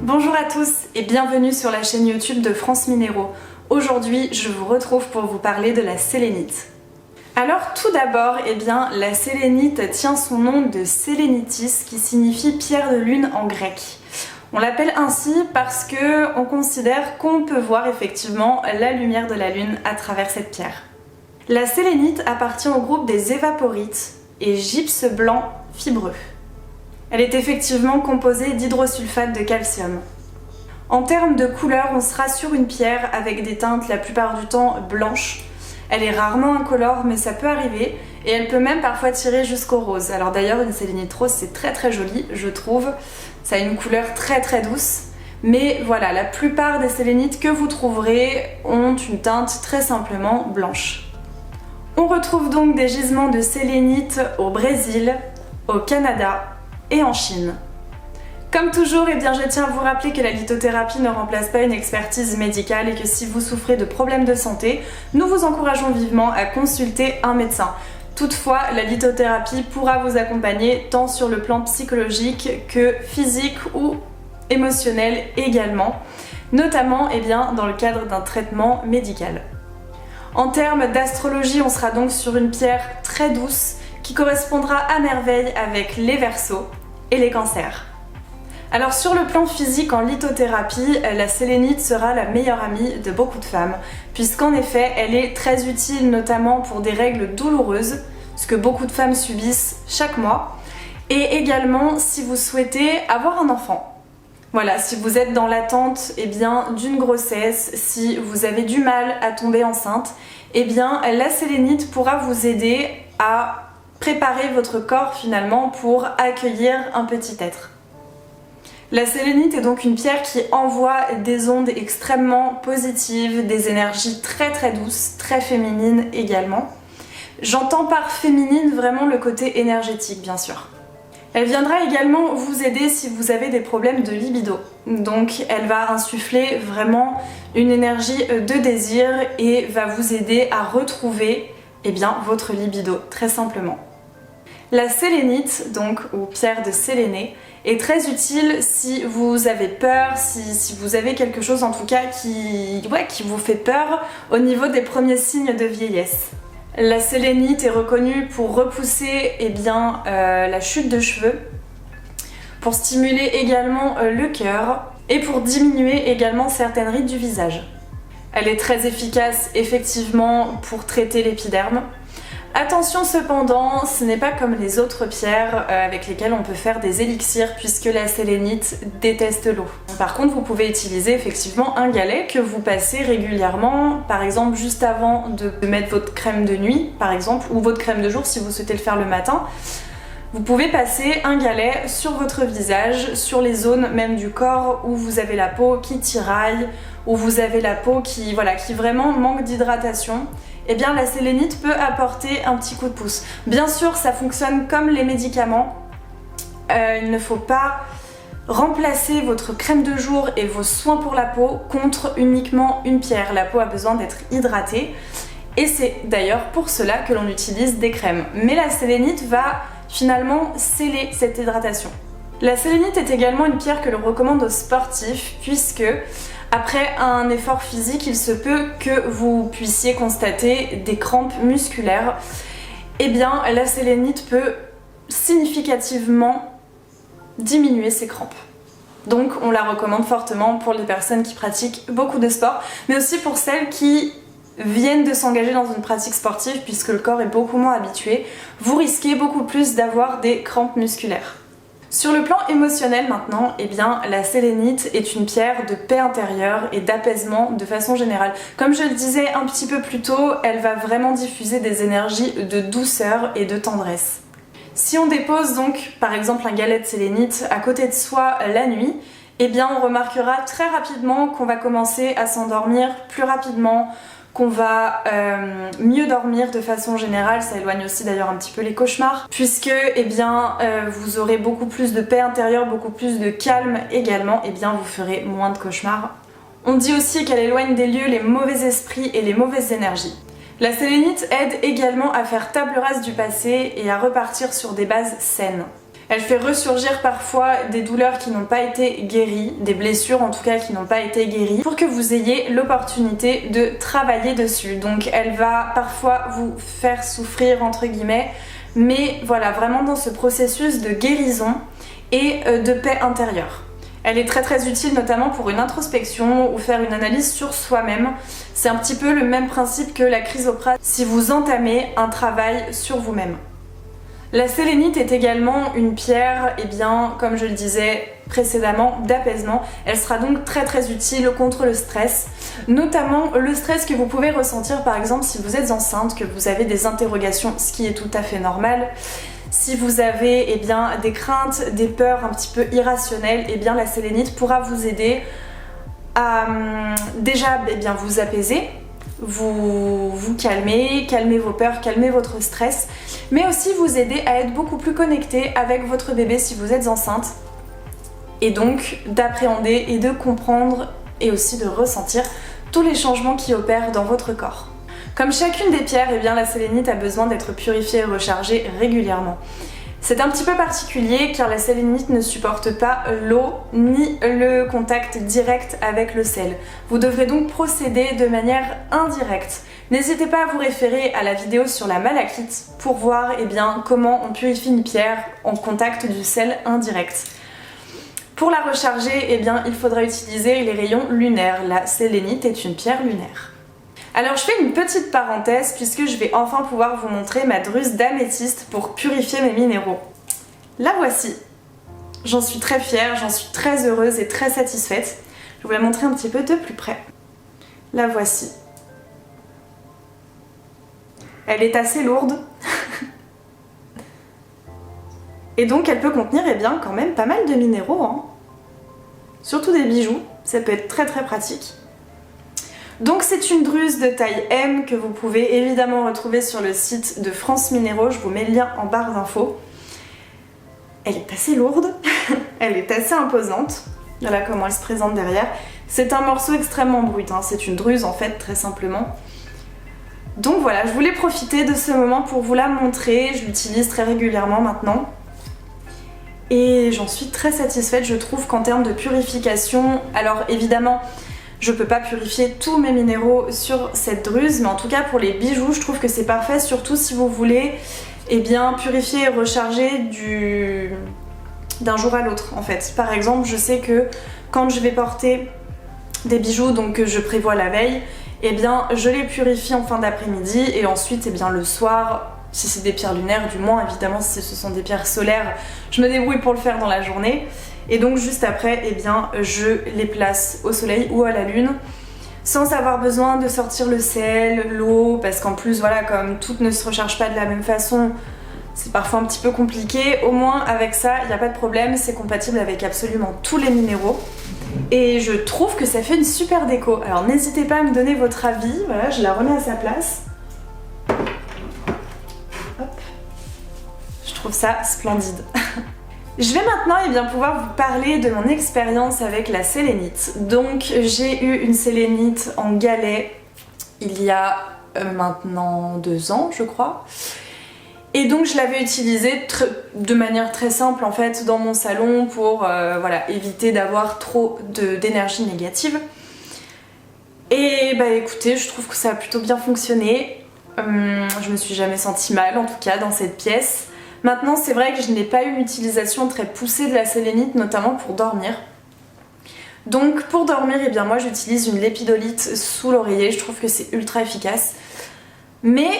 Bonjour à tous et bienvenue sur la chaîne YouTube de France Minéraux. Aujourd'hui, je vous retrouve pour vous parler de la sélénite. Alors tout d'abord, la sélénite tient son nom de sélénitis qui signifie pierre de lune en grec. On l'appelle ainsi parce qu'on considère qu'on peut voir effectivement la lumière de la lune à travers cette pierre. La sélénite appartient au groupe des évaporites et gypse blanc fibreux. Elle est effectivement composée d'hydrosulfate de calcium. En termes de couleur, on sera sur une pierre avec des teintes la plupart du temps blanches. Elle est rarement incolore, mais ça peut arriver, et elle peut même parfois tirer jusqu'au rose. Alors d'ailleurs, une sélénite rose, c'est très joli, je trouve. Ça a une couleur très douce. Mais voilà, la plupart des sélénites que vous trouverez ont une teinte très simplement blanche. On retrouve donc des gisements de sélénite au Brésil, au Canada et en Chine. Comme toujours, je tiens à vous rappeler que la lithothérapie ne remplace pas une expertise médicale et que si vous souffrez de problèmes de santé, nous vous encourageons vivement à consulter un médecin. Toutefois, la lithothérapie pourra vous accompagner tant sur le plan psychologique que physique ou émotionnel également, notamment dans le cadre d'un traitement médical. En termes d'astrologie, on sera donc sur une pierre très douce qui correspondra à merveille avec les Verseaux et les Cancers. Alors sur le plan physique, en lithothérapie, la sélénite sera la meilleure amie de beaucoup de femmes, puisqu'en effet, elle est très utile notamment pour des règles douloureuses, ce que beaucoup de femmes subissent chaque mois, et également si vous souhaitez avoir un enfant. Voilà, si vous êtes dans l'attente d'une grossesse, si vous avez du mal à tomber enceinte, la sélénite pourra vous aider à préparer votre corps finalement pour accueillir un petit être. La sélénite est donc une pierre qui envoie des ondes extrêmement positives, des énergies très douces, très féminines également. J'entends par féminine vraiment le côté énergétique bien sûr. Elle viendra également vous aider si vous avez des problèmes de libido. Donc elle va insuffler vraiment une énergie de désir et va vous aider à retrouver votre libido très simplement. La sélénite, donc, ou pierre de séléné, est très utile si vous avez peur, si vous avez quelque chose en tout cas qui vous fait peur au niveau des premiers signes de vieillesse. La sélénite est reconnue pour repousser la chute de cheveux, pour stimuler également le cœur et pour diminuer également certaines rides du visage. Elle est très efficace effectivement pour traiter l'épiderme. Attention cependant, ce n'est pas comme les autres pierres avec lesquelles on peut faire des élixirs puisque la sélénite déteste l'eau. Par contre, vous pouvez utiliser effectivement un galet que vous passez régulièrement, par exemple juste avant de mettre votre crème de nuit, par exemple, ou votre crème de jour si vous souhaitez le faire le matin. Vous pouvez passer un galet sur votre visage, sur les zones même du corps où vous avez la peau qui tiraille, où vous avez la peau qui vraiment manque d'hydratation. La sélénite peut apporter un petit coup de pouce. Bien sûr, ça fonctionne comme les médicaments. Il ne faut pas remplacer votre crème de jour et vos soins pour la peau contre uniquement une pierre. La peau a besoin d'être hydratée et c'est d'ailleurs pour cela que l'on utilise des crèmes. Mais la sélénite va finalement sceller cette hydratation. La sélénite est également une pierre que l'on recommande aux sportifs puisque après un effort physique, il se peut que vous puissiez constater des crampes musculaires. La sélénite peut significativement diminuer ces crampes. Donc on la recommande fortement pour les personnes qui pratiquent beaucoup de sport, mais aussi pour celles qui viennent de s'engager dans une pratique sportive puisque le corps est beaucoup moins habitué. Vous risquez beaucoup plus d'avoir des crampes musculaires. Sur le plan émotionnel maintenant, la sélénite est une pierre de paix intérieure et d'apaisement de façon générale. Comme je le disais un petit peu plus tôt, elle va vraiment diffuser des énergies de douceur et de tendresse. Si on dépose donc par exemple un galet de sélénite à côté de soi la nuit, on remarquera très rapidement qu'on va commencer à s'endormir plus rapidement, qu'on va mieux dormir de façon générale. Ça éloigne aussi d'ailleurs un petit peu les cauchemars puisque vous aurez beaucoup plus de paix intérieure, beaucoup plus de calme également, vous ferez moins de cauchemars. On dit aussi qu'elle éloigne des lieux les mauvais esprits et les mauvaises énergies. La sélénite aide également à faire table rase du passé et à repartir sur des bases saines. Elle fait ressurgir parfois des douleurs qui n'ont pas été guéries, des blessures en tout cas qui n'ont pas été guéries, pour que vous ayez l'opportunité de travailler dessus. Donc elle va parfois vous faire souffrir entre guillemets, mais voilà, vraiment dans ce processus de guérison et de paix intérieure. Elle est très utile notamment pour une introspection ou faire une analyse sur soi-même. C'est un petit peu le même principe que la chrysoprase si vous entamez un travail sur vous-même. La sélénite est également une pierre, et bien, comme je le disais précédemment, d'apaisement. Elle sera donc très utile contre le stress, notamment le stress que vous pouvez ressentir par exemple si vous êtes enceinte, que vous avez des interrogations, ce qui est tout à fait normal. Si vous avez eh bien, des craintes, des peurs un petit peu irrationnelles, eh bien, la sélénite pourra vous aider à déjà eh bien, vous apaiser, vous calmer, calmer vos peurs, calmer votre stress, mais aussi vous aider à être beaucoup plus connecté avec votre bébé si vous êtes enceinte, et donc d'appréhender et de comprendre et aussi de ressentir tous les changements qui opèrent dans votre corps. Comme chacune des pierres, eh bien, la sélénite a besoin d'être purifiée et rechargée régulièrement. C'est un petit peu particulier car la sélénite ne supporte pas l'eau ni le contact direct avec le sel. Vous devrez donc procéder de manière indirecte. N'hésitez pas à vous référer à la vidéo sur la malachite pour voir eh bien, comment on purifie une pierre en contact du sel indirect. Pour la recharger, eh bien, il faudra utiliser les rayons lunaires. La sélénite est une pierre lunaire. Alors je fais une petite parenthèse puisque je vais enfin pouvoir vous montrer ma druse d'améthyste pour purifier mes minéraux. La voici. J'en suis très fière, j'en suis très heureuse et très satisfaite. Je vais vous la montrer un petit peu de plus près. La voici. Elle est assez lourde. Et donc elle peut contenir eh bien, quand même pas mal de minéraux. Hein. Surtout des bijoux, ça peut être très pratique. Donc c'est une druse de taille M que vous pouvez évidemment retrouver sur le site de France Minéraux, je vous mets le lien en barre d'infos. Elle est assez lourde, elle est assez imposante, voilà comment elle se présente derrière. C'est un morceau extrêmement brut, hein. C'est une druse en fait très simplement. Donc voilà, je voulais profiter de ce moment pour vous la montrer, je l'utilise très régulièrement maintenant. Et j'en suis très satisfaite, je trouve qu'en termes de purification, alors évidemment, je peux pas purifier tous mes minéraux sur cette druse, mais en tout cas pour les bijoux, je trouve que c'est parfait, surtout si vous voulez eh bien, purifier et recharger d'un jour à l'autre en fait. Par exemple, je sais que quand je vais porter des bijoux donc que je prévois la veille, eh bien, je les purifie en fin d'après-midi et ensuite eh bien, le soir, si c'est des pierres lunaires du moins, évidemment si ce sont des pierres solaires, je me débrouille pour le faire dans la journée. Et donc juste après, eh bien, je les place au soleil ou à la lune sans avoir besoin de sortir le sel, l'eau, parce qu'en plus voilà, comme toutes ne se rechargent pas de la même façon, c'est parfois un petit peu compliqué. Au moins avec ça, il n'y a pas de problème, c'est compatible avec absolument tous les minéraux. Et je trouve que ça fait une super déco. Alors n'hésitez pas à me donner votre avis, voilà, je la remets à sa place. Hop. Je trouve ça splendide. Je vais maintenant eh bien, pouvoir vous parler de mon expérience avec la sélénite. Donc j'ai eu une sélénite en galet il y a maintenant 2 ans je crois. Et donc je l'avais utilisée de manière très simple en fait dans mon salon pour voilà, éviter d'avoir trop d'énergie négative. Et bah écoutez, je trouve que ça a plutôt bien fonctionné. Je me suis jamais sentie mal en tout cas dans cette pièce. Maintenant, c'est vrai que je n'ai pas eu une utilisation très poussée de la sélénite, notamment pour dormir. Donc pour dormir, eh bien moi j'utilise une lépidolite sous l'oreiller, je trouve que c'est ultra efficace. Mais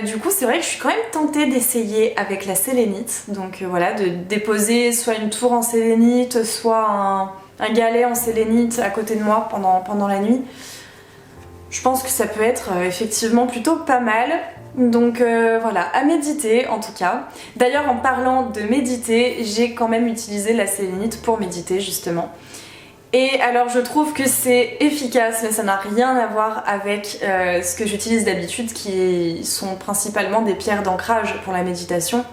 du coup c'est vrai que je suis quand même tentée d'essayer avec la sélénite. Donc voilà, de déposer soit une tour en sélénite, soit un galet en sélénite à côté de moi pendant la nuit. Je pense que ça peut être effectivement plutôt pas mal. Donc voilà, à méditer en tout cas. D'ailleurs en parlant de méditer, j'ai quand même utilisé la sélénite pour méditer justement. Et alors je trouve que c'est efficace, mais ça n'a rien à voir avec ce que j'utilise d'habitude qui sont principalement des pierres d'ancrage pour la méditation.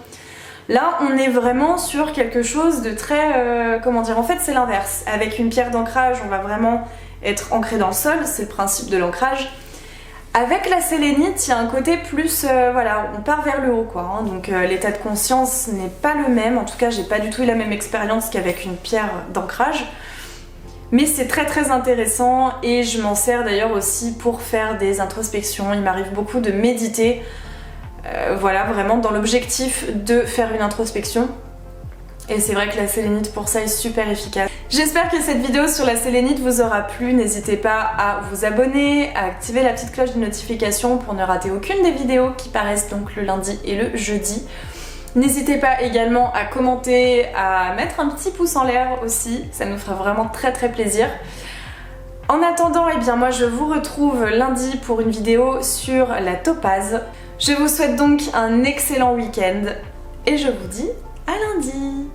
Là on est vraiment sur quelque chose de très... comment dire, en fait c'est l'inverse. Avec une pierre d'ancrage on va vraiment être ancré dans le sol, c'est le principe de l'ancrage. Avec la sélénite, il y a un côté plus, voilà, on part vers le haut quoi, hein. Donc l'état de conscience n'est pas le même, en tout cas j'ai pas du tout eu la même expérience qu'avec une pierre d'ancrage. Mais c'est très intéressant et je m'en sers d'ailleurs aussi pour faire des introspections. Il m'arrive beaucoup de méditer, voilà, vraiment dans l'objectif de faire une introspection. Et c'est vrai que la sélénite pour ça est super efficace. J'espère que cette vidéo sur la sélénite vous aura plu. N'hésitez pas à vous abonner, à activer la petite cloche de notification pour ne rater aucune des vidéos qui paraissent donc le lundi et le jeudi. N'hésitez pas également à commenter, à mettre un petit pouce en l'air aussi, ça nous fera vraiment très plaisir. En attendant, eh bien moi je vous retrouve lundi pour une vidéo sur la topaze. Je vous souhaite donc un excellent week-end et je vous dis à lundi.